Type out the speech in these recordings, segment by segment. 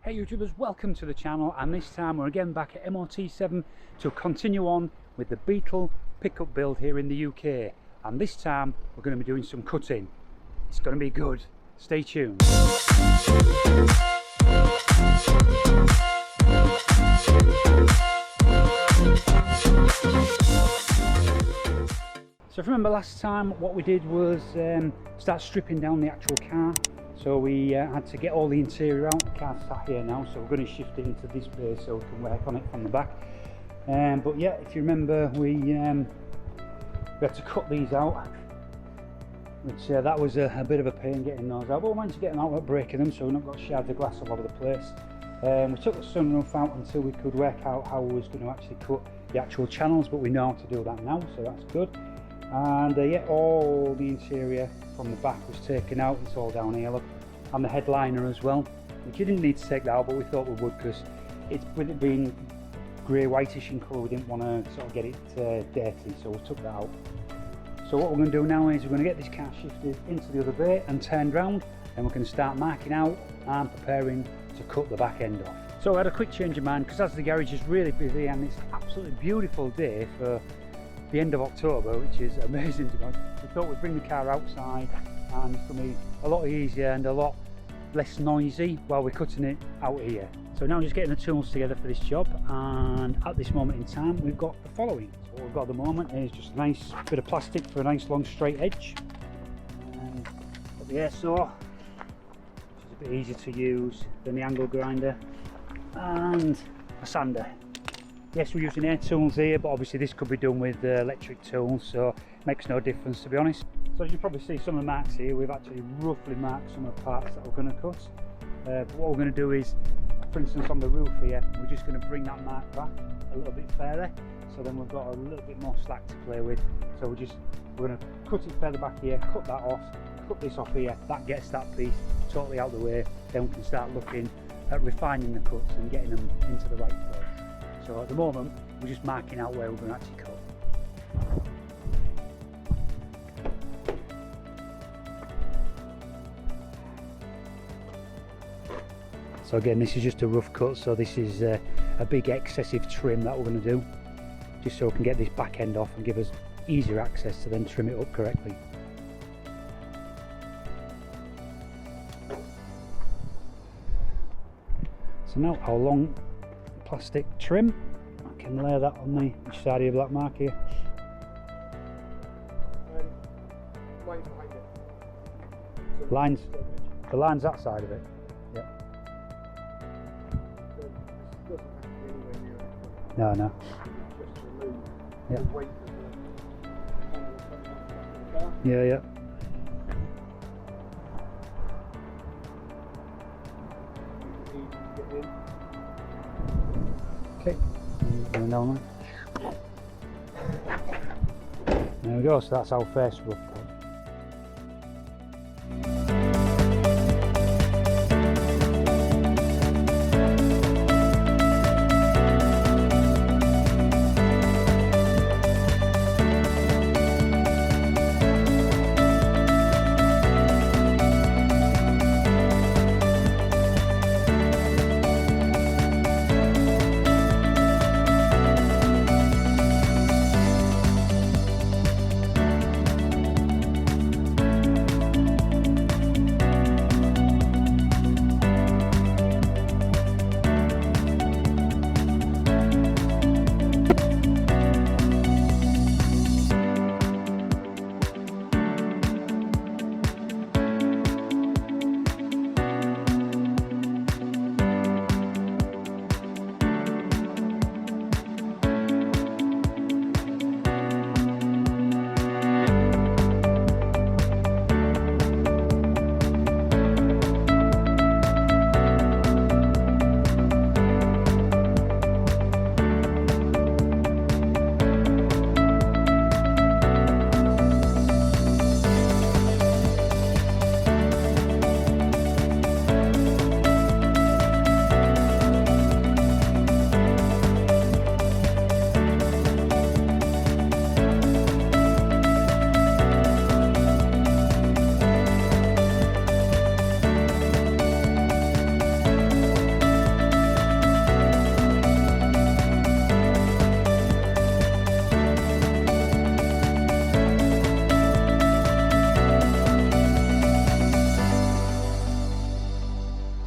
Hey YouTubers, welcome to the channel, and this time we're again back at MOT7 to continue on with the Beetle pickup build here in the UK, and this time we're going to be doing some cutting. It's going to be good. Stay tuned. So if you remember last time, what we did was start stripping down the actual car. So we had to get all the interior out. The car's sat here now, so we're going to shift it into this bay so we can work on it from the back. But yeah, if you remember, we had to cut these out, which that was a bit of a pain getting those out, but we managed to get them out without breaking them, so we've not got shards of glass all over the place. We took the sunroof out until we could work out how we was going to actually cut the actual channels, but we know how to do that now, so that's good. And yeah, all the interior from the back was taken out. It's all down here, look, and the headliner as well, which you didn't need to take that out, but we thought we would, because it's, with it being grey whitish in colour, we didn't want to sort of get it dirty, so we took that out. So what we're going to do now is we're going to get this car shifted into the other bay and turned round, and we're going to start marking out and preparing to cut the back end off. So I had a quick change of mind, because as the garage is really busy and it's an absolutely beautiful day for the end of October, which is amazing to us, we thought we'd bring the car outside, and it's going to be a lot easier and a lot less noisy while we're cutting it out here. So now I'm just getting the tools together for this job, and at this moment in time we've got the following. So what we've got at the moment is just a nice bit of plastic for a nice long straight edge, and got the air saw, which is a bit easier to use than the angle grinder, and a sander. Yes, we're using air tools here, but obviously this could be done with electric tools, so it makes no difference, to be honest. So as you probably see some of the marks here, we've actually roughly marked some of the parts that we're going to cut. But what we're going to do is, for instance on the roof here, we're just going to bring that mark back a little bit further, so then we've got a little bit more slack to play with. So we're going to cut it further back here, cut that off, cut this off here, that gets that piece totally out of the way. Then we can start looking at refining the cuts and getting them into the right place. So at the moment, we're just marking out where we're going to actually cut. So again, this is just a rough cut, so this is a big excessive trim that we're going to do, just so we can get this back end off and give us easier access to then trim it up correctly. So now our long plastic trim, I can lay that on the each side of the black mark here. Lines behind it. So Lines, the line's that side of it. Yeah. So it doesn't have to be anywhere near it. No. Just to remove Yeah. the weight of the panel coming off the back of the car. Yeah. Easy to get in. Okay, going down there. There we go, so that's our first rough cut.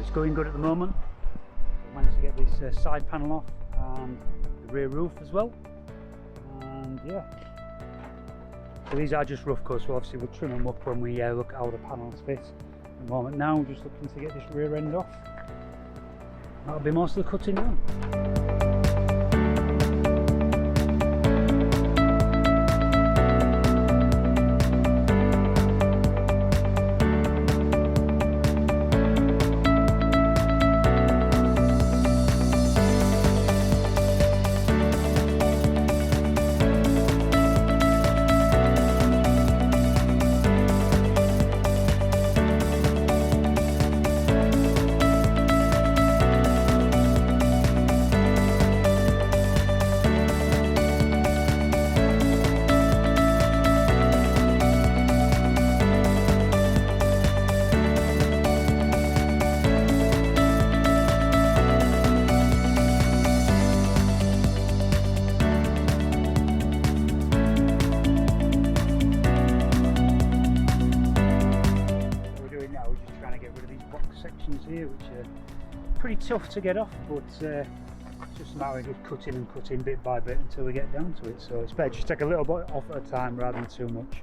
it's going good at the moment. We managed to get this side panel off and the rear roof as well, and yeah, so these are just rough cuts, so obviously we'll trim them up when we look at how the panels fit. At the moment now, just looking to get this rear end off. That'll be most of the cutting done. Sections here which are pretty tough to get off, but it's just a matter of just cutting and cutting bit by bit until we get down to it, so it's better just take a little bit off at a time rather than too much.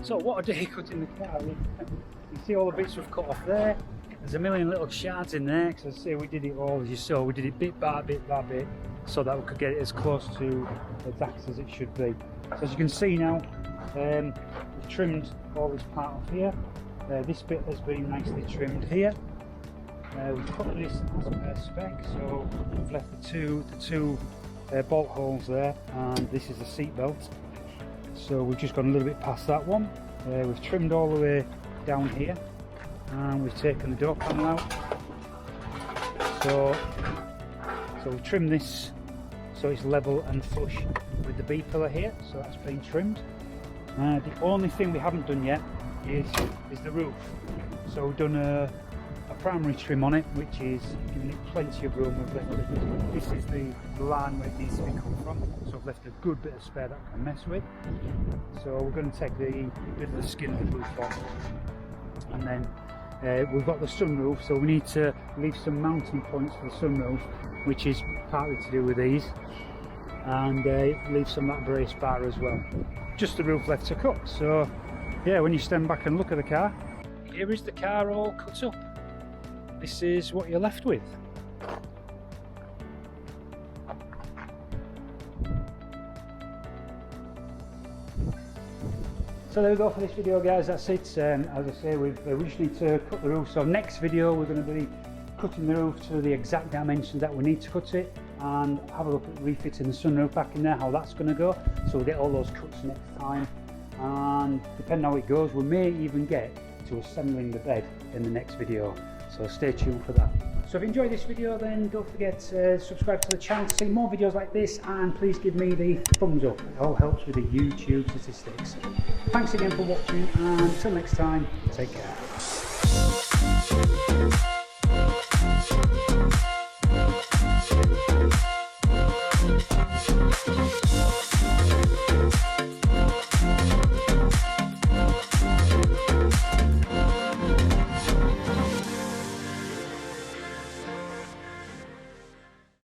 So what a day cutting the car. You see all the bits we've cut off there. There's a million little shards in there, because I say we did it all, as you saw, we did it bit by bit by bit, so that we could get it as close to exact as it should be. So as you can see now, we've trimmed all this part off here. This bit has been nicely trimmed here. We've cut this as per spec, so we've left the two bolt holes there, and this is the seat belt. So we've just gone a little bit past that one. We've trimmed all the way down here, and we've taken the door panel out. So we've trimmed this so it's level and flush with the B pillar here, so that's been trimmed. The only thing we haven't done yet is the roof. So we've done a primary trim on it, which is giving it plenty of room. We've left it, this is the line where it needs to be cut from, so I've left a good bit of spare that I can mess with. So we're going to take the bit of the skin of the roof off, and then we've got the sunroof, so we need to leave some mounting points for the sunroof, which is partly to do with these. and it leaves some of that brace bar as well. Just the roof left to cut. So yeah, when you stand back and look at the car, here is the car all cut up. This is what you're left with. So there we go for this video, guys. That's it. As I say, we just need to cut the roof. So next video we're going to be cutting the roof to the exact dimensions that we need to cut it, and have a look at refitting the sunroof back in there, how that's going to go. So we'll get all those cuts next time, and depending on how it goes, we may even get to assembling the bed in the next video. So stay tuned for that. So if you enjoyed this video, then don't forget to subscribe to the channel to see more videos like this, and please give me the thumbs up. It all helps with the YouTube statistics. Thanks again for watching, and until next time, take care.